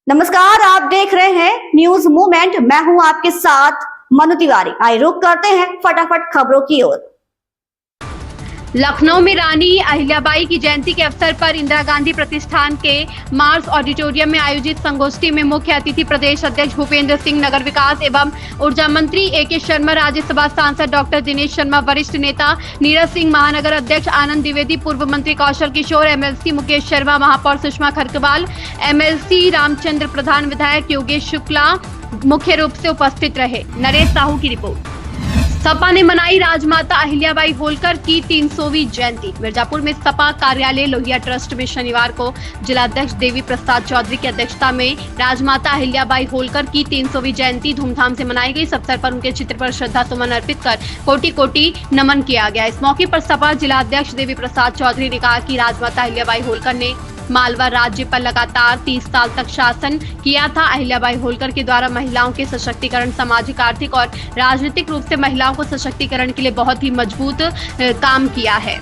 नमस्कार, आप देख रहे हैं न्यूज मूवमेंट। मैं हूं आपके साथ मनु तिवारी। आइए रुक करते हैं फटाफट खबरों की ओर। लखनऊ में रानी अहिल्याबाई की जयंती के अवसर पर इंदिरा गांधी प्रतिष्ठान के मार्स ऑडिटोरियम में आयोजित संगोष्ठी में मुख्य अतिथि प्रदेश अध्यक्ष भूपेंद्र सिंह, नगर विकास एवं ऊर्जा मंत्री ए.के. शर्मा, राज्यसभा सांसद डॉक्टर दिनेश शर्मा, वरिष्ठ नेता नीरज सिंह, महानगर अध्यक्ष आनंद द्विवेदी, पूर्व मंत्री कौशल किशोर, एमएलसी मुकेश शर्मा, महापौर सुषमा खरकवाल, एमएलसी रामचंद्र प्रधान, विधायक योगेश शुक्ला मुख्य रूप से उपस्थित रहे। नरेश साहू की रिपोर्ट। सपा ने मनाई राजमाता अहिल्याबाई होलकर की 300वीं जयंती। मिर्जापुर में सपा कार्यालय लोहिया ट्रस्ट में शनिवार को जिलाध्यक्ष देवी प्रसाद चौधरी की अध्यक्षता में राजमाता अहिल्याबाई होलकर की 300वीं जयंती धूमधाम से मनाई गई। इस अवसर पर उनके चित्र पर श्रद्धा सुमन अर्पित कर कोटि कोटि नमन किया गया। इस मौके पर सपा जिलाध्यक्ष देवी प्रसाद चौधरी ने कहा कि राजमाता अहिल्याबाई होलकर ने मालवा राज्य पर लगातार 30 साल तक शासन किया था। अहिल्याबाई होलकर के द्वारा महिलाओं के सशक्तिकरण, सामाजिक, आर्थिक और राजनीतिक रूप से महिलाओं को सशक्तिकरण के लिए बहुत ही मजबूत काम किया है।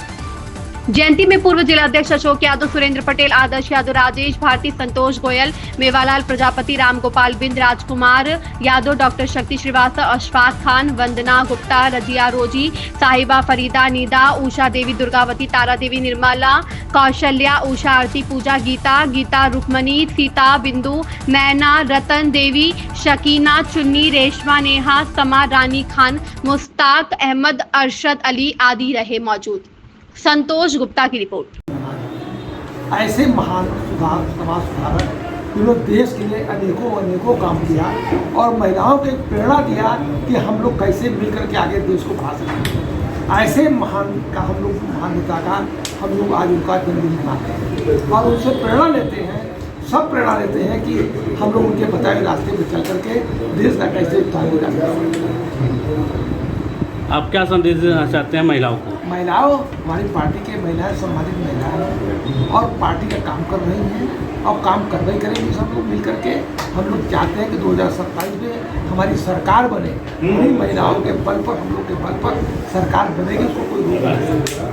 जयंती में पूर्व जिलाध्यक्ष अशोक यादव, सुरेंद्र पटेल, आदर्श यादव, राजेश भारती, संतोष गोयल, मेवालाल प्रजापति, रामगोपाल बिंद, राजकुमार यादव, डॉक्टर शक्ति श्रीवास्तव, अशफाक खान, वंदना गुप्ता, रजिया रोजी, साहिबा, फरीदा, नीदा, उषा देवी, दुर्गावती, तारा देवी, निर्मला, कौशल्या, उषा, आरती, पूजा, गीता, रुक्मणी, सीता, बिंदु, नैना, रतन देवी, शकीना, चुन्नी, रेशमा, नेहा, समा, रानी खान, मुश्ताक अहमद, अरशद अली आदि रहे मौजूद। संतोष गुप्ता की रिपोर्ट। ऐसे महान समाज सुधारक जिन्होंने देश के लिए अनेकों काम किया और महिलाओं को एक प्रेरणा दिया कि हम लोग कैसे मिलकर के आगे देश को बढ़ा सकते। ऐसे महान का हम लोग महानता का हम लोग आज उनका जन्मदिन मनाते हैं और उनसे प्रेरणा लेते हैं। सब प्रेरणा लेते हैं कि हम लोग उनके बताए रास्ते पर चल करके देश का कैसे उत्थान हो जाए। आप क्या संदेश देना चाहते हैं महिलाओं को? महिलाओं, हमारी पार्टी के महिलाएं सम्मानित महिलाएं और पार्टी का काम कर रही हैं और काम कर रही करेंगी सब लोग मिल करके। हम लोग चाहते हैं कि 2027 में हमारी सरकार बने। उन्हीं महिलाओं के बल पर, हम लोग के बल पर सरकार बनेगी, उसको कोई रोक नहीं सकता।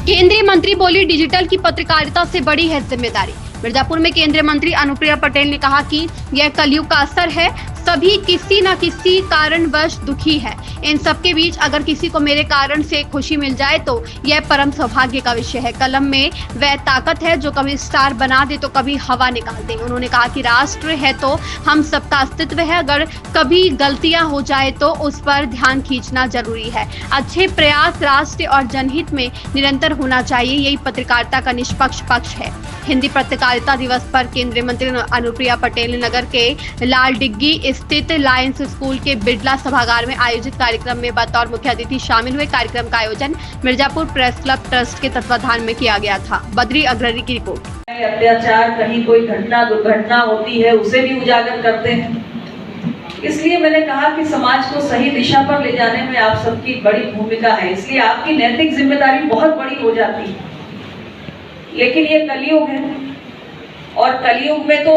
केंद्रीय मंत्री बोली, डिजिटल की पत्रकारिता से बड़ी है जिम्मेदारी। मिर्जापुर में केंद्रीय मंत्री अनुप्रिया पटेल ने कहा कि यह कलयुग का असर है। सभी किसी न किसी कारणवश दुखी है। इन सबके बीच अगर किसी को मेरे कारण से खुशी मिल जाए तो यह परम सौभाग्य का विषय है। कलम में वह ताकत है जो कभी स्टार बना दे तो कभी हवा निकाल दे। उन्होंने कहा कि राष्ट्र है तो हम सबका अस्तित्व है। अगर कभी गलतियां हो जाए तो उस पर ध्यान खींचना जरूरी है। अच्छे प्रयास राष्ट्र और जनहित में निरंतर होना चाहिए। यही पत्रकारिता का निष्पक्ष पक्ष है। हिंदी पत्रकारिता दिवस पर केंद्रीय मंत्री अनुप्रिया पटेल ने नगर के लाल डिग्गी स्थित लायंस स्कूल के बिड़ला सभागार में आयोजित कार्यक्रम में बतौर मुख्य अतिथि शामिल हुए। कार्यक्रम का आयोजन मिर्जापुर प्रेस क्लब ट्रस्ट के तत्वाधान में किया गया था। बद्री अग्रणी की रिपोर्ट। अत्याचार, कहीं कोई घटना दुर्घटना होती है उसे भी उजागर करते हैं। इसलिए मैंने कहा कि समाज को सही दिशा पर ले जाने में आप सबकी बड़ी भूमिका है, इसलिए आपकी नैतिक जिम्मेदारी बहुत बड़ी हो जाती है। लेकिन ये कलयुग है और कलयुग में तो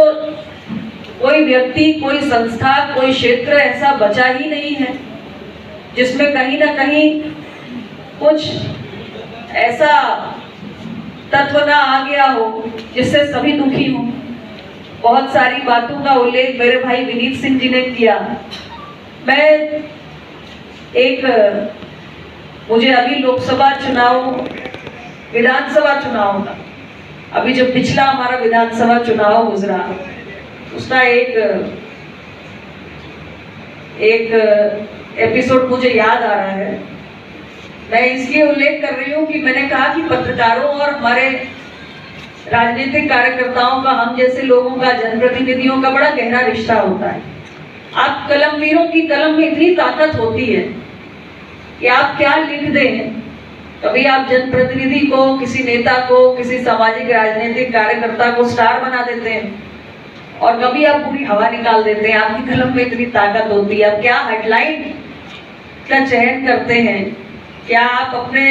कोई व्यक्ति, कोई संस्था, कोई क्षेत्र ऐसा बचा ही नहीं है जिसमें कहीं ना कहीं कुछ ऐसा तत्व ना आ गया हो जिससे सभी दुखी हो। बहुत सारी बातों का उल्लेख मेरे भाई विनीत सिंह जी ने किया। मैं मुझे अभी लोकसभा चुनाव, विधानसभा चुनाव का, अभी जब पिछला हमारा विधानसभा चुनाव गुजरा उसका एक एपिसोड मुझे याद आ रहा है। मैं इसलिए उल्लेख कर रही हूँ कि मैंने कहा कि पत्रकारों और हमारे राजनीतिक कार्यकर्ताओं का, हम जैसे लोगों का, जनप्रतिनिधियों का बड़ा गहरा रिश्ता होता है। आप कलमवीरों की कलम में इतनी ताकत होती है कि आप क्या लिख दें। कभी आप जनप्रतिनिधि को, किसी नेता को, किसी सामाजिक राजनीतिक कार्यकर्ता को स्टार बना देते हैं और कभी आप पूरी हवा निकाल देते हैं। आपकी कलम में इतनी ताकत होती है। आप क्या हेडलाइन का चयन करते हैं, क्या आप अपने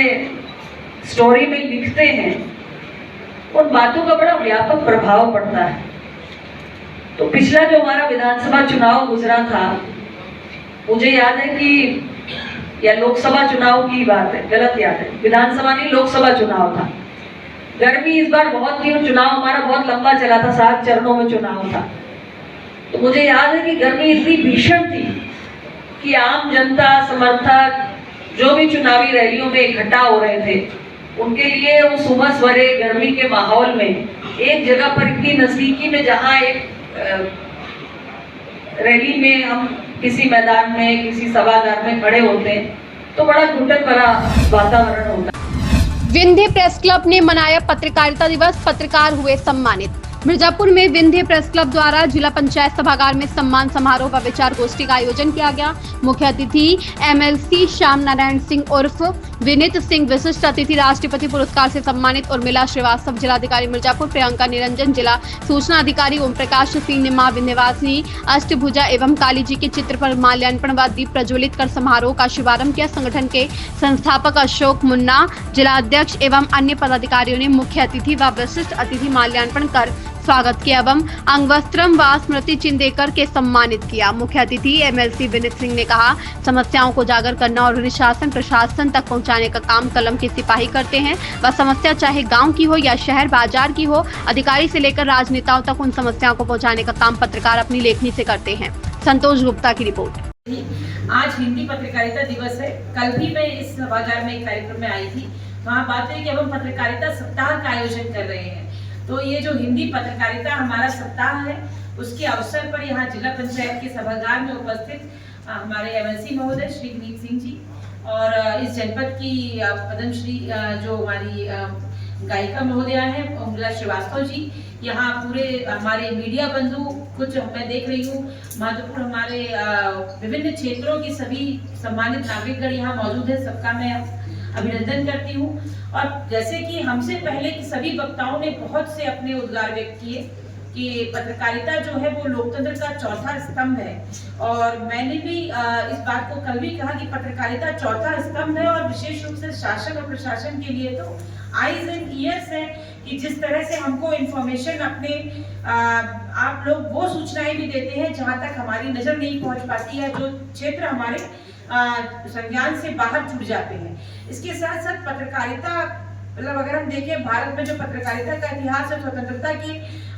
स्टोरी में लिखते हैं, उन बातों का बड़ा व्यापक प्रभाव पड़ता है। तो पिछला जो हमारा विधानसभा चुनाव गुजरा था, मुझे याद है कि, या लोकसभा चुनाव की बात है, गलत याद है, विधानसभा नहीं लोकसभा चुनाव था। गर्मी इस बार बहुत थी और चुनाव हमारा बहुत लंबा चला था, 7 चरणों में चुनाव था। तो मुझे याद है कि गर्मी इतनी भीषण थी कि आम जनता, समर्थक जो भी चुनावी रैलियों में इकट्ठा हो रहे थे, उनके लिए उस उमस भरे गर्मी के माहौल में एक जगह पर इतनी नजदीकी में, जहाँ एक रैली में हम किसी मैदान में, किसी सभागार में खड़े होते हैं, तो बड़ा घुटन भरा वातावरण होता है। विंध्य प्रेस क्लब ने मनाया पत्रकारिता दिवस, पत्रकार हुए सम्मानित। मिर्जापुर में विंध्य प्रेस क्लब द्वारा जिला पंचायत सभागार में सम्मान समारोह व विचार गोष्ठी का आयोजन किया गया। मुख्य अतिथि MLC श्याम नारायण सिंह उर्फ विनीत सिंह, विशिष्ट अतिथि राष्ट्रपति पुरस्कार से सम्मानित उर्मिला श्रीवास्तव, जिलाधिकारी मिर्जापुर प्रियंका निरंजन, जिला सूचना अधिकारी ओम प्रकाश सिंह ने मां विंध्यवासिनी अष्टभुजा एवं काली जी के चित्र पर माल्यार्पण व दीप प्रज्वलित कर समारोह का शुभारंभ किया। संगठन के संस्थापक अशोक मुन्ना, जिला अध्यक्ष एवं अन्य पदाधिकारियों ने मुख्य अतिथि व विशिष्ट अतिथि माल्यार्पण कर स्वागत किया एवं अंगवस्त्रम व स्मृति चिन्ह देकर के सम्मानित किया। मुख्य अतिथि MLC विनीत सिंह ने कहा, समस्याओं को उजागर करना और शासन प्रशासन तक पहुंचाने का काम कलम के सिपाही करते हैं। वह समस्या चाहे गांव की हो या शहर बाजार की हो, अधिकारी से लेकर राजनेताओं तक उन समस्याओं को पहुंचाने का काम पत्रकार अपनी लेखनी से करते हैं। संतोष गुप्ता की रिपोर्ट। आज हिंदी पत्रकारिता दिवस है। कल भी मैं इस सभागार में एक कार्यक्रम में आई थी, वहाँ बात हुई कि अब हम पत्रकारिता सप्ताह का आयोजन कर रहे हैं। तो ये जो हिंदी पत्रकारिता हमारा सप्ताह है, उसके अवसर पर यहाँ जिला पंचायत के सभागार में उपस्थित हमारे MLC महोदय श्री विनीत सिंह जी और इस जनपद की पद्मश्री जो हमारी गायिका महोदया है उर्मिला श्रीवास्तव जी, यहाँ पूरे हमारे मीडिया बंधु, कुछ मैं देख रही हूँ महत्वपूर्ण हमारे विभिन्न क्षेत्रों की सभी सम्मानित नागरिकगण यहाँ मौजूद है। सबका मैं अभिनंदन करती हूँ। और जैसे कि हमसे पहले के सभी वक्ताओं ने बहुत से अपने उद्गार व्यक्त किए कि पत्रकारिता जो है वो लोकतंत्र का चौथा स्तंभ है, और मैंने भी इस बात को कल भी कहा कि पत्रकारिता चौथा स्तंभ है और विशेष रूप से शासन और प्रशासन के लिए तो आईज एंड ईयर्स है कि जिस तरह से हमको इंफॉर्मेशन अपने आप लोग वो सूचनाएं भी देते हैं जहां तक हमारी नजर नहीं पहुंच पाती है, जो क्षेत्र हमारे संज्ञान से बाहर छूट जाते हैं। इसके साथ साथ पत्रकारिता, मतलब अगर हम देखें भारत में जो पत्रकारिता का इतिहास है, स्वतंत्रता के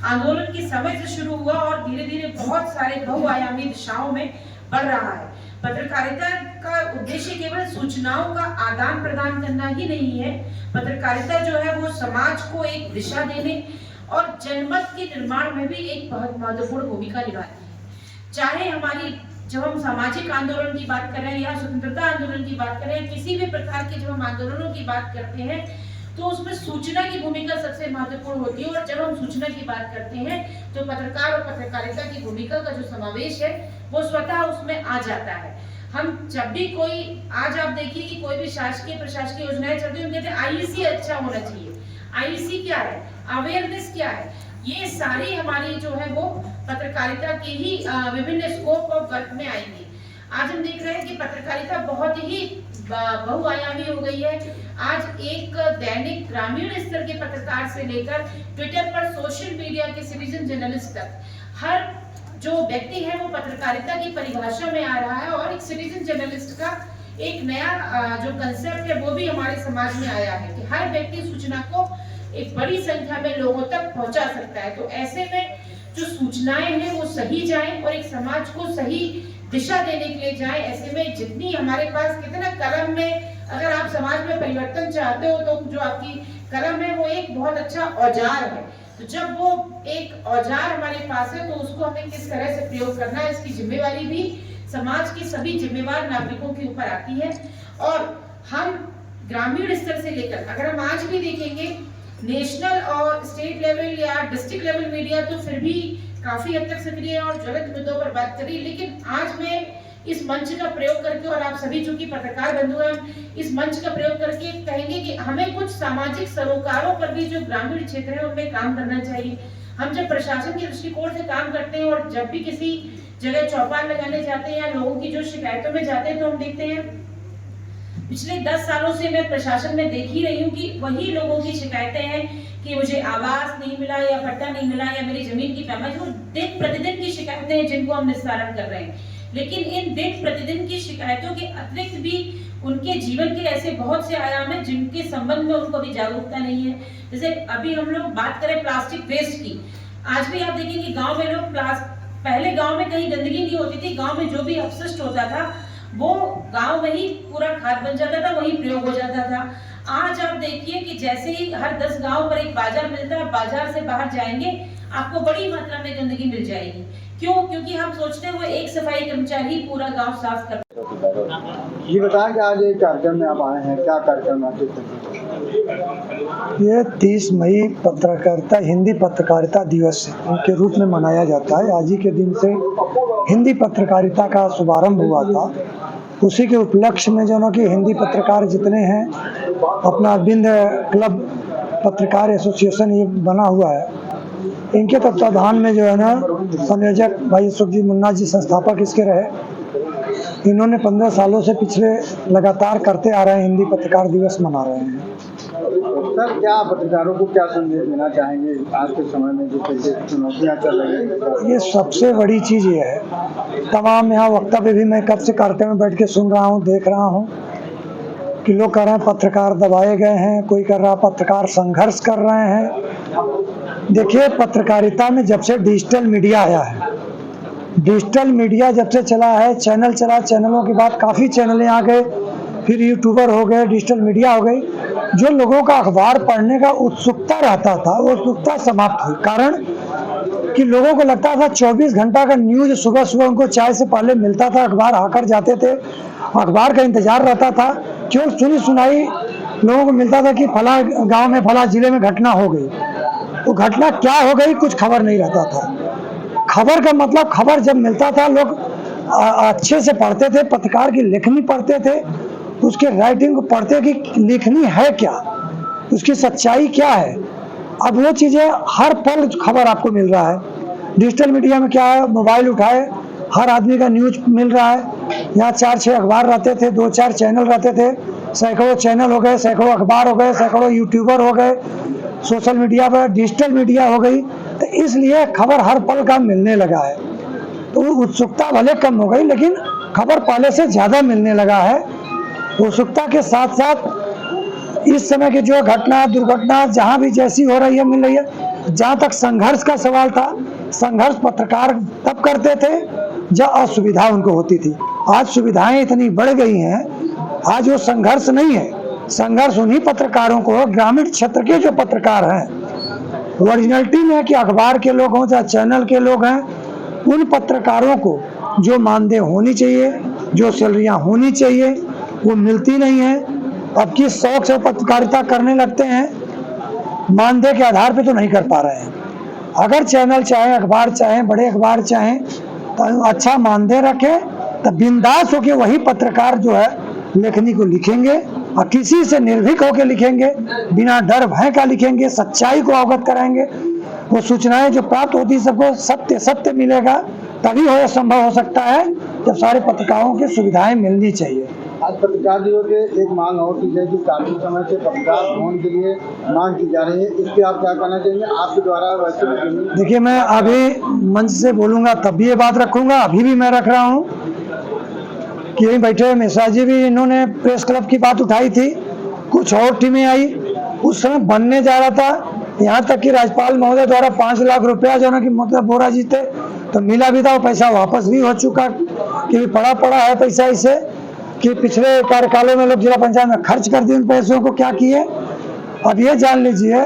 आंदोलन के समय से शुरू हुआ और धीरे धीरे बहुत सारे बहुआयामी दिशाओं में बढ़ रहा है। पत्रकारिता का उद्देश्य केवल सूचनाओं का आदान प्रदान करना ही नहीं है। पत्रकारिता जो है वो समाज को एक दिशा देने और जनमत के निर्माण में भी एक बहुत महत्वपूर्ण भूमिका निभाती है। चाहे हमारी, जब हम सामाजिक आंदोलन की बात कर रहे हैं या स्वतंत्रता आंदोलन की बात कर रहे हैं, किसी भी प्रकार के जब हम आंदोलनों की बात करते हैं तो उसमें सूचना की भूमिका सबसे महत्वपूर्ण होती है। और जब हम सूचना की बात करते हैं तो पत्रकार और पत्रकारिता की भूमिका का जो समावेश है वो स्वतः उसमें आ जाता है। हम जब भी कोई, आज आप देखिए कि कोई भी शासकीय प्रशासकीय योजनाएं चलती है, हम कहते हैं IEC अच्छा होना चाहिए। IEC क्या है, अवेयरनेस क्या है, ये सारी हमारी जो है वो पत्रकारिता के ही विभिन्न स्कोप ऑफ वर्क में आएंगी। आज हम देख रहे हैं कि पत्रकारिता बहुत ही बहुआयामी हो गई है। आज एक दैनिक ग्रामीण स्तर के पत्रकार से लेकर ट्विटर पर सोशल मीडिया के सिटीजन जर्नलिस्ट तक हर जो व्यक्ति है वो पत्रकारिता की परिभाषा में आ रहा है। और एक सिटीजन जर्नलिस्ट का एक नया जो कंसेप्ट है वो भी हमारे समाज में आया है कि हर व्यक्ति सूचना को एक बड़ी संख्या में लोगों तक पहुंचा सकता है। तो ऐसे में जो सूचनाएं हैं वो सही जाएं और एक समाज को सही दिशा देने के लिए जाएं। ऐसे में जितनी हमारे पास, कितना कलम में, अगर आप समाज में परिवर्तन चाहते हो तो जो आपकी कलम है वो एक बहुत अच्छा औजार है। तो जब वो एक औजार हमारे पास है तो उसको हमें किस तरह से प्रयोग करना है, इसकी जिम्मेवारी भी समाज के सभी जिम्मेवार नागरिकों के ऊपर आती है। और हम ग्रामीण स्तर से लेकर, अगर हम आज भी देखेंगे नेशनल और स्टेट लेवल या डिस्ट्रिक्ट लेवल मीडिया तो फिर भी काफी हद तक सक्रिय और ज्वलित मुद्दों पर बात करी, लेकिन आज मैं इस मंच का प्रयोग करके, और आप सभी जो कि पत्रकार बंधु हैं, इस मंच का प्रयोग करके कहेंगे कि हमें कुछ सामाजिक सरोकारों पर भी जो ग्रामीण क्षेत्र है उनमें काम करना चाहिए। हम जब प्रशासन के दृष्टिकोण से काम करते हैं और जब भी किसी जगह चौपाल लगाने जाते हैं या लोगों की जो शिकायतों में जाते हैं तो हम देखते हैं, पिछले 10 सालों से मैं प्रशासन में देख ही रही हूँ कि वही लोगों की शिकायतें हैं कि मुझे आवास नहीं मिला या पट्टा नहीं मिला या मेरी जमीन की पैमाइश, वो दिन प्रतिदिन की शिकायतें हैं जिनको हम निस्तारण कर रहे हैं। लेकिन इन दिन प्रतिदिन की शिकायतों के अतिरिक्त भी उनके जीवन के ऐसे बहुत से आयाम हैं जिनके संबंध में उनको भी जागरूकता नहीं है। जैसे अभी हम लोग बात करें प्लास्टिक वेस्ट की, आज भी आप देखेंगे गांव में लोग पहले गांव में कहीं गंदगी नहीं होती थी, गांव में जो भी अपशिष्ट होता था वो गांव में ही पूरा खाद बन जाता था, वही प्रयोग हो जाता था। आज आप देखिए कि जैसे ही हर 10 गांव पर एक बाजार मिलता है, बाजार से बाहर जाएंगे आपको बड़ी मात्रा में गंदगी मिल जाएगी। क्यों? क्योंकि हम सोचते हैं वो एक सफाई कर्मचारी पूरा गांव साफ कर। ये बताएं कि आज एक कार्यक्रम में आप आए हैं, क्या कार्यक्रम है? ये 30 मई पत्रकारिता हिंदी पत्रकारिता दिवस के रूप में मनाया जाता है। आज ही के दिन से हिंदी पत्रकारिता का शुभारंभ हुआ था। उसी के उपलक्ष्य में जो ना कि हिंदी पत्रकार जितने हैं, अपना बिंद क्लब पत्रकार एसोसिएशन ये बना हुआ है, इनके तत्वाधान में जो है ना संयोजक भाई सुखजी मुन्ना जी संस्थापक इसके रहे। इन्होंने 15 सालों से पिछले लगातार करते आ रहे हैं, हिंदी पत्रकार दिवस मना रहे हैं। सर, क्या पत्रकारों को क्या संदेश देना चाहेंगे आज के समय में जो चुनौतियाँ चल रही हैं? ये सबसे बड़ी चीज़ ये है, तमाम यहाँ वक्तव्य भी मैं कब से कार्यक्रम में बैठ के सुन रहा हूँ, देख रहा हूँ कि लोग कह रहे हैं पत्रकार दबाए गए हैं, कोई कर रहा पत्रकार संघर्ष कर रहे हैं। देखिए, पत्रकारिता में जब से डिजिटल मीडिया आया है, डिजिटल मीडिया जब से चला है, चैनल चला, चैनलों के बाद काफ़ी चैनलें आ गए, फिर यूट्यूबर हो गए, डिजिटल मीडिया हो गई। जो लोगों का अखबार पढ़ने का उत्सुकता रहता था वो उत्सुकता समाप्त हुई। कारण कि लोगों को लगता था 24 घंटा का न्यूज़ सुबह सुबह उनको चाय से पहले मिलता था, अखबार आकर जाते थे, अखबार का इंतजार रहता था। क्यों? सुनी सुनाई लोगों को मिलता था कि फला गांव में फला जिले में घटना हो गई, तो घटना क्या हो गई कुछ खबर नहीं रहता था। खबर का मतलब, खबर जब मिलता था लोग अच्छे से पढ़ते थे, पत्रकार की लेखनी पढ़ते थे, उसके राइटिंग को पढ़ते कि लिखनी है क्या, उसकी सच्चाई क्या है। अब वो चीज़ें हर पल खबर आपको मिल रहा है। डिजिटल मीडिया में क्या है, मोबाइल उठाए हर आदमी का न्यूज़ मिल रहा है। यहाँ 4-6 अखबार रहते थे, 2-4 चैनल रहते थे, सैकड़ों चैनल हो गए, सैकड़ों अखबार हो गए, सैकड़ों यूट्यूबर हो गए, सोशल मीडिया पर डिजिटल मीडिया हो गई। तो इसलिए खबर हर पल का मिलने लगा है। तो उत्सुकता भले कम हो गई, लेकिन खबर पहले से ज़्यादा मिलने लगा है। उत्सुकता के साथ साथ इस समय की जो घटना दुर्घटना जहाँ भी जैसी हो रही है मिल रही है। जहाँ तक संघर्ष का सवाल था, संघर्ष पत्रकार तब करते थे जब असुविधा उनको होती थी। आज सुविधाएं इतनी बढ़ गई हैं, आज वो संघर्ष नहीं है। संघर्ष उन्हीं पत्रकारों को, ग्रामीण क्षेत्र के जो पत्रकार हैं, ओरिजिनलिटी में है कि अखबार के लोग हों चाहे चैनल के लोग हैं, उन पत्रकारों को जो मानदेय होनी चाहिए, जो सैलरियाँ होनी चाहिए, वो मिलती नहीं है। अब किस शौक से पत्रकारिता करने लगते हैं, मानदेय के आधार पे तो नहीं कर पा रहे हैं। अगर चैनल चाहे, अखबार चाहे, बड़े अखबार चाहें तो अच्छा मानदेय रखें, तो बिंदास होकर वही पत्रकार जो है लेखनी को लिखेंगे और किसी से निर्भीक होकर लिखेंगे, बिना डर भय का लिखेंगे, सच्चाई को अवगत कराएंगे। वो सूचनाएं जो प्राप्त होती सबको सत्य मिलेगा, तभी हो संभव हो सकता है जब सारे पत्रकारों की सुविधाएं मिलनी चाहिए। आज पत्रकार दिवस के एक मांग और की जाए कि काफी समय से पत्रकार भवन के लिए मांग की जा रही है, इस पर आप क्या कहना चाहेंगे? आपके द्वारा वैसे देखिए, मैं अभी मंच से बोलूँगा तब भी ये बात रखूँगा, अभी भी मैं रख रहा हूँ कि यहीं बैठे मिश्रा जी भी, इन्होंने प्रेस क्लब की बात उठाई थी, कुछ और टीमें आई, उस समय बनने जा रहा था। यहाँ तक कि राज्यपाल महोदय द्वारा 5 लाख रुपया जो ना कि मतलब बोरा जीते तो मिला भी था, वो पैसा वापस भी हो चुका कि पड़ा है पैसा इसे कि पिछले कार्यकालों में लोग जिला पंचायत में खर्च कर दिए, उन पैसों को क्या किए। अब ये जान लीजिए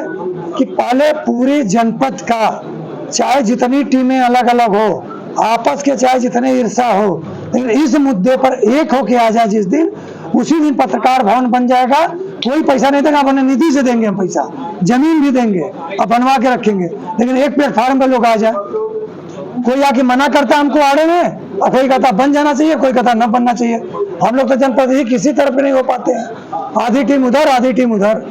कि पहले पूरी जनपद का, चाहे जितनी टीमें अलग अलग हो, आपस के चाहे जितने ईर्षा हो, लेकिन इस मुद्दे पर एक होके आ जाए जिस दिन, उसी दिन पत्रकार भवन बन जाएगा। कोई पैसा नहीं देगा, अपने निधि से देंगे हम पैसा, जमीन भी देंगे और बनवा के रखेंगे, लेकिन एक प्लेटफार्म पे लोग आ जाए। कोई आके मना करता हमको आड़े में, और कोई कहता बन जाना चाहिए, कोई कहता न बनना चाहिए। हम लोग तो जनप्रतिनिधि किसी तरफ नहीं हो पाते हैं, आधी टीम उधर आधी टीम उधर।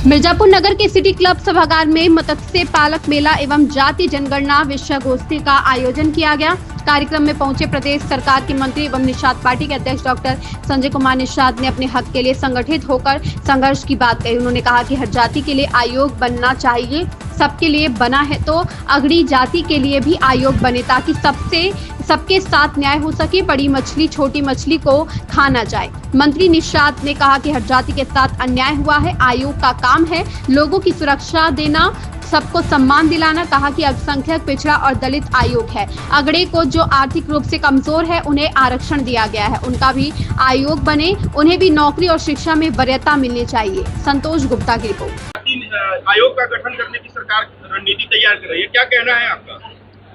मिर्जापुर नगर के सिटी क्लब सभागार में मत्स्य पालक मेला एवं जाति जनगणना विषय गोष्ठी का आयोजन किया गया। कार्यक्रम में पहुंचे प्रदेश सरकार के मंत्री एवं निषाद पार्टी के अध्यक्ष डॉक्टर संजय कुमार निषाद ने अपने हक के लिए संगठित होकर संघर्ष की बात कही। उन्होंने कहा कि हर जाति के लिए आयोग बनना चाहिए, सबके लिए बना है तो अगड़ी जाति के लिए भी आयोग बने ताकि सबसे सबके साथ न्याय हो सके, बड़ी मछली छोटी मछली को खा ना जाए। मंत्री निषाद ने कहा कि हर जाति के साथ अन्याय हुआ है, आयोग का काम है लोगों की सुरक्षा देना, सबको सम्मान दिलाना। कहा कि अल्पसंख्यक, पिछड़ा और दलित आयोग है। अगड़े को जो आर्थिक रूप से कमजोर है उन्हें आरक्षण दिया गया है, उनका भी आयोग बने, उन्हें भी नौकरी और शिक्षा में वरीयता मिलनी चाहिए। संतोष गुप्ता की रिपोर्ट। आयोग का गठन करने की सरकार रणनीति तैयार कर रही है, क्या कहना है आपका?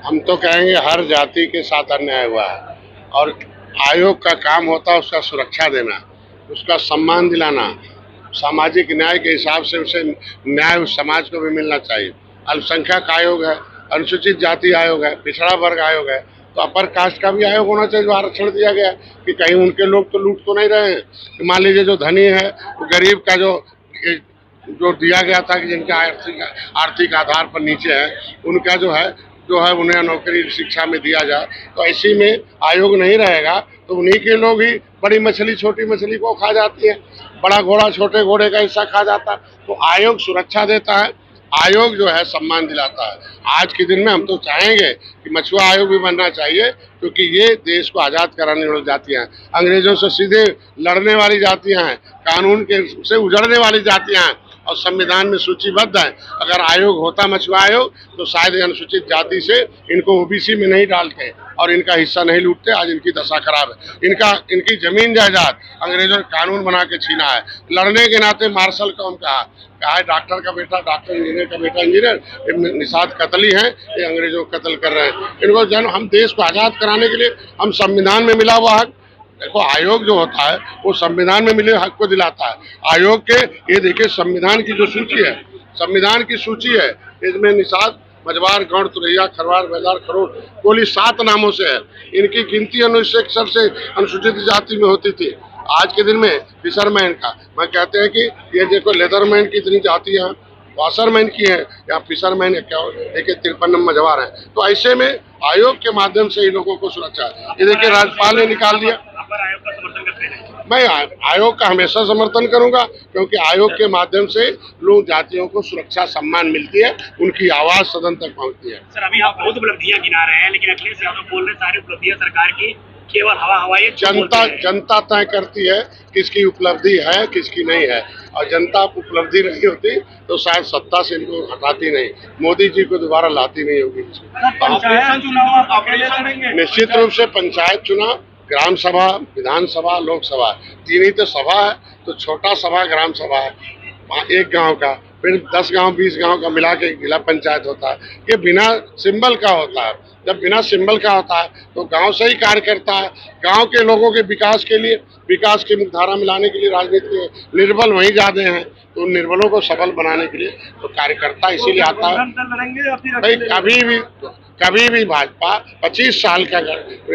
हम तो कहेंगे हर जाति के साथ अन्याय हुआ है और आयोग का काम होता है उसका सुरक्षा देना, उसका सम्मान दिलाना, सामाजिक न्याय के हिसाब से उसे न्याय उस समाज को भी मिलना चाहिए। अल्पसंख्यक आयोग है, अनुसूचित जाति आयोग है, पिछड़ा वर्ग आयोग है, तो अपर कास्ट का भी आयोग होना चाहिए जो आरक्षण दिया गया कि कहीं उनके लोग तो लूट तो नहीं रहे हैं। मान लीजिए जो धनी है वो गरीब का जो दिया गया था कि जिनका आर्थिक आधार पर नीचे है उनका जो है उन्हें नौकरी शिक्षा में दिया जाए। तो ऐसी में आयोग नहीं रहेगा तो उन्हीं के लोग ही बड़ी मछली छोटी मछली को खा जाती है, बड़ा घोड़ा छोटे घोड़े का हिस्सा खा जाता है। तो आयोग सुरक्षा देता है, आयोग जो है सम्मान दिलाता है। आज के दिन में हम तो चाहेंगे कि मछुआ आयोग भी बनना चाहिए क्योंकि ये देश को आज़ाद कराने वाली जातियाँ हैं, अंग्रेजों से सीधे लड़ने वाली जातियाँ हैं, कानून के से उजड़ने वाली जातियाँ हैं और संविधान में सूचीबद्ध है। अगर आयोग होता मछुआ आयोग तो शायद अनुसूचित जाति से इनको ओबीसी में नहीं डालते और इनका हिस्सा नहीं लूटते। आज इनकी दशा खराब है। इनकी जमीन जायदाद अंग्रेजों ने कानून बना के छीना है। लड़ने के नाते मार्शल कौम कहा है, डॉक्टर का बेटा डॉक्टर, इंजीनियर का बेटा इंजीनियर, निषाद कतली हैं, ये अंग्रेजों को कत्ल कर रहे हैं। इनको हम देश को आज़ाद कराने के लिए हम संविधान में मिला हुआ हक, देखो आयोग जो होता है वो संविधान में मिले हक को दिलाता है। आयोग के ये देखिए संविधान की जो सूची है, संविधान की सूची है, इसमें निषाद, मझवार, गौड़, तुरैया, खरवार, बेदार, खरोड़, कोली 7 नामों से है। इनकी गिनती अनुच्छेद से अनुसूचित जाति में होती थी। आज के दिन में फिशरमैन का मैं कहते हैं कि ये देखो लेदरमैन की इतनी जातियाँ, वाशरमैन की है या फिशरमैन है, क्या देखिए 53 मझवार है। तो ऐसे में आयोग के माध्यम से इन लोगों को सुरक्षा है। ये देखिए राज्यपाल ने निकाल दिया। आयोग का समर्थन करते हैं? मैं आयोग का हमेशा समर्थन करूंगा क्योंकि आयोग के माध्यम से लोग जातियों को सुरक्षा सम्मान मिलती है, उनकी आवाज सदन तक पहुंचती है। सर अभी आप बहुत उपलब्धियां गिना रहे हैं लेकिन अखिलेश यादव बोल रहे सारी उपलब्धियां सरकार की केवल हवाई जनता तय करती है किसकी उपलब्धि है किसकी नहीं है, और जनता उपलब्धि नहीं होती तो शायद सत्ता से इनको हटाती नहीं, मोदी जी को दोबारा लाती नहीं होगी। निश्चित रूप से पंचायत चुनाव, ग्राम सभा, विधानसभा, लोकसभा, 3 ही तो सभा है। तो छोटा सभा ग्राम सभा है, वहाँ 1 गांव का, फिर 10 गांव 20 गांव का मिला के जिला पंचायत होता है। ये बिना सिंबल का होता है। जब बिना सिंबल का होता है तो गांव से ही कार्य करता है। गांव के लोगों के विकास के लिए, विकास की मुख्यधारा में लाने के लिए राजनीति के निर्बल वहीं ज्यादा हैं, तो उन निर्बलों को सबल बनाने के लिए तो कार्यकर्ता इसीलिए आता है। भाई कभी भी भाजपा 25 साल का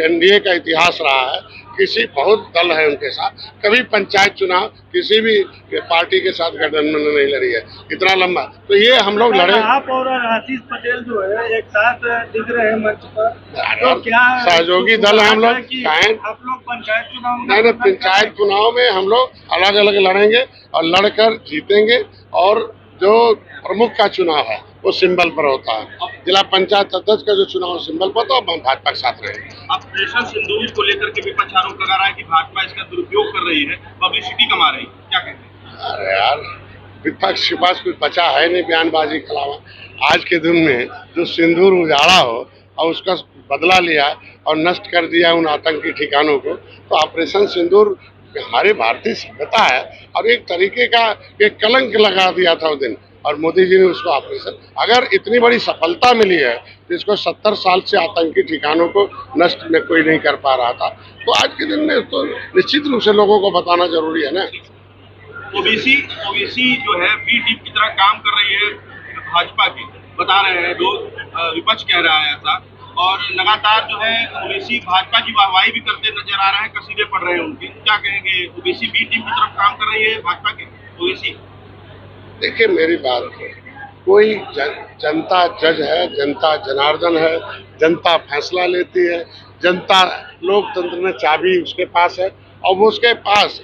एनडीए का इतिहास रहा है, किसी बहुत दल है उनके साथ, कभी पंचायत चुनाव किसी भी पार्टी के साथ गठबंधन नहीं लड़ी है इतना लंबा। तो ये हम लोग लड़े। आप और आशीष पटेल जो है एक साथ दिख रहे हैं मंच पर, तो क्या सहयोगी दल है हम लोग? आप लोग पंचायत चुनाव नहीं, पंचायत चुनाव में हम लोग अलग अलग लड़ेंगे और लड़कर जीतेंगे। और जो प्रमुख का चुनाव है वो सिंबल पर होता है। जिला पंचायत अध्यक्ष का जो चुनाव सिंबल पर तो हम भाजपा के साथ रहेंगे। ऑपरेशन सिंदूर को लेकर के विपक्ष आरोप लगा रहा है कि भाजपा इसका दुरुपयोग कर रही है, पब्लिसिटी कमा रही है, क्या कहते हैं? अरे यार, विपक्ष के पास कुछ बचा है नहीं बयानबाजी के अलावा। आज के दिन में जो सिंदूर उजाड़ा हो और उसका बदला लिया और नष्ट कर दिया उन आतंकी ठिकानों को, तो ऑपरेशन सिंदूर हमारे भारतीय सभ्यता है और एक तरीके का एक कलंक लगा दिया था उस दिन, और मोदी जी ने उसको ऑपरेशन, अगर इतनी बड़ी सफलता मिली है जिसको 70 साल से आतंकी ठिकानों को नष्ट में कोई नहीं कर पा रहा था, तो आज के दिन में तो निश्चित रूप से लोगों को बताना जरूरी है ना। ओबीसी जो है बी टीम की तरह काम कर रही है भाजपा की, बता रहे हैं लोग, विपक्ष कह रहा है ऐसा, और लगातार जो है ओबीसी भाजपा की वाहवाही भी करते नजर आ रहे हैं, कसीदे पड़ रहे हैं उनकी, क्या कहेंगे? ओबीसी बी टीम की तरफ काम कर रही है भाजपा की ओबीसी? देखिए मेरी बात है, कोई जनता जज है, जनता जनार्दन है, जनता फैसला लेती है, जनता लोकतंत्र में चाबी उसके पास है। और वो उसके पास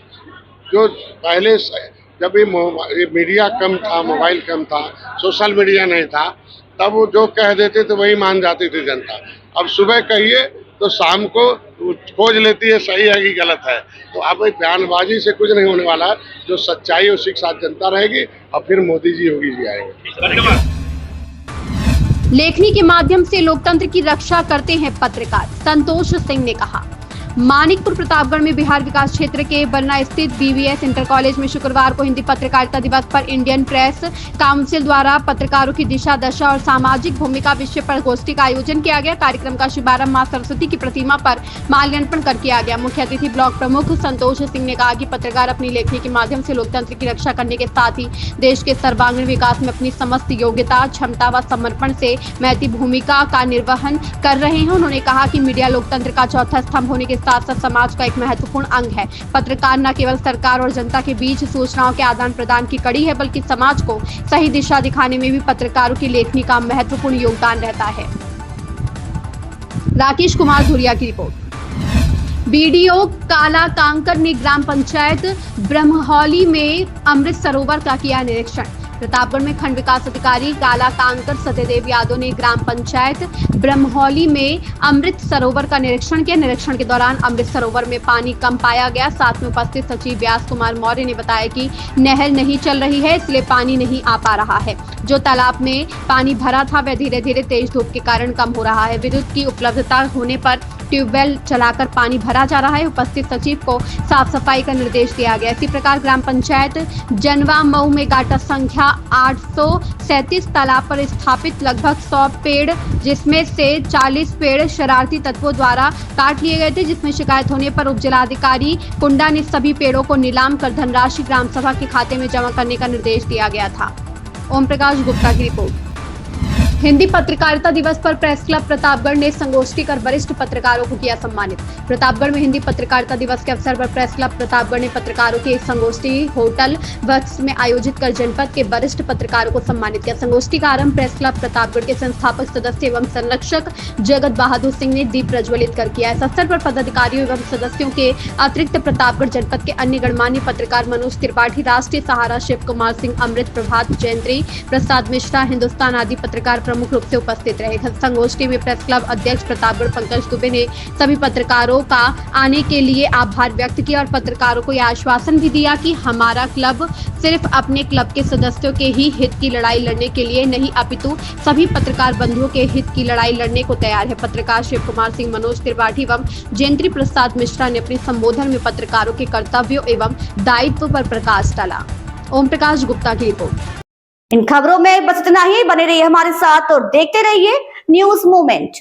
जो पहले जब ये मीडिया कम था, मोबाइल कम था, सोशल मीडिया नहीं था, तब वो जो कह देते थे वही मान जाती थी जनता। अब सुबह कहिए तो शाम को खोज लेती है सही है कि गलत है। तो अब बयानबाजी से कुछ नहीं होने वाला है। जो सच्चाई है उसी के साथ जनता रहेगी और फिर मोदी जी योगी जी आएंगे। धन्यवाद। लेखनी के माध्यम से लोकतंत्र की रक्षा करते हैं पत्रकार, संतोष सिंह ने कहा। मानिकपुर प्रतापगढ़ में बिहार विकास क्षेत्र के बन्ना स्थित बीवीएस इंटर कॉलेज में शुक्रवार को हिंदी पत्रकारिता दिवस पर इंडियन प्रेस काउंसिल द्वारा पत्रकारों की दिशा दशा और सामाजिक भूमिका विषय पर गोष्ठी का आयोजन किया गया। कार्यक्रम का शुभारंभ मां सरस्वती की प्रतिमा पर माल्यार्पण कर किया गया। मुख्य अतिथि ब्लॉक प्रमुख संतोष सिंह ने कहा कि पत्रकार अपनी लेखनी के माध्यम से लोकतंत्र की रक्षा करने के साथ ही देश के सर्वांगीण विकास में अपनी समस्त योग्यता, क्षमता व समर्पण से महती भूमिका का निर्वहन कर रहे हैं। उन्होंने कहा कि मीडिया लोकतंत्र का चौथा स्तंभ होने के साथ साथ समाज का एक महत्वपूर्ण अंग है। पत्रकार न केवल सरकार और जनता के बीच सूचनाओं के आदान प्रदान की कड़ी है, बल्कि समाज को सही दिशा दिखाने में भी पत्रकारों की लेखनी का महत्वपूर्ण योगदान रहता है। राकेश कुमार धुरिया की रिपोर्ट। बीडीओ काला कांकर ने ग्राम पंचायत ब्रह्महौली में अमृत सरोवर का किया निरीक्षण। प्रतापगढ़ में खंड विकास अधिकारी काला कांकर सत्यदेव यादव ने ग्राम पंचायत ब्रह्महौली में अमृत सरोवर का निरीक्षण किया। निरीक्षण के दौरान अमृत सरोवर में पानी कम पाया गया। साथ में उपस्थित सचिव व्यास कुमार मौर्य ने बताया कि नहर नहीं चल रही है, इसलिए पानी नहीं आ पा रहा है। जो तालाब में पानी भरा था वह धीरे धीरे तेज धूप के कारण कम हो रहा है। विद्युत की उपलब्धता होने पर ट्यूबवेल चलाकर पानी भरा जा रहा है। उपस्थित सचिव को साफ सफाई का निर्देश दिया गया। इसी प्रकार ग्राम पंचायत जनवा मऊ में गाटा संख्या 837 तालाब पर स्थापित लगभग 100 पेड़, जिसमें से 40 पेड़ शरारती तत्वों द्वारा काट लिए गए थे, जिसमें शिकायत होने पर उप जिलाधिकारी कुंडा ने सभी पेड़ों को नीलाम कर धनराशि ग्राम सभा के खाते में जमा करने का निर्देश दिया गया था। ओम प्रकाश गुप्ता की रिपोर्ट। हिंदी पत्रकारिता दिवस पर प्रेस क्लब प्रतापगढ़ ने संगोष्ठी कर वरिष्ठ पत्रकारों को किया सम्मानित। प्रतापगढ़ में हिंदी पत्रकारिता दिवस के अवसर पर प्रेस क्लब प्रतापगढ़ ने पत्रकारों की एक संगोष्ठी होटल वक्स में आयोजित कर जनपद के वरिष्ठ पत्रकारों को सम्मानित किया। संगोष्ठी का आरंभ प्रेस क्लब प्रतापगढ़ के संस्थापक सदस्य एवं संरक्षक जगत बहादुर सिंह ने दीप प्रज्वलित कर किया। इस अवसर पर पदाधिकारियों एवं सदस्यों के अतिरिक्त प्रतापगढ़ जनपद के अन्य गणमान्य पत्रकार मनोज त्रिपाठी, राष्ट्रीय सहारा शिव कुमार सिंह, अमृत प्रभात, जयंती प्रसाद मिश्रा, हिंदुस्तान आदि पत्रकार प्रमुख रूप से उपस्थित रहे। संगोष्ठी में प्रेस क्लब अध्यक्ष प्रतापगढ़ पंकज दुबे ने सभी पत्रकारों का आने के लिए आभार व्यक्त किया और पत्रकारों को यह आश्वासन भी दिया कि हमारा क्लब सिर्फ अपने क्लब के सदस्यों के ही हित की लड़ाई लड़ने के लिए नहीं, अपितु सभी पत्रकार बंधुओं के हित की लड़ाई लड़ने को तैयार है। पत्रकार शिव कुमार सिंह, मनोज त्रिपाठी एवं जयंती प्रसाद मिश्रा ने अपने संबोधन में पत्रकारों के कर्तव्यों एवं दायित्व पर प्रकाश डाला। ओम प्रकाश गुप्ता की रिपोर्ट। इन खबरों में बस इतना ही। बने रहिए हमारे साथ और देखते रहिए न्यूज़ मूवमेंट।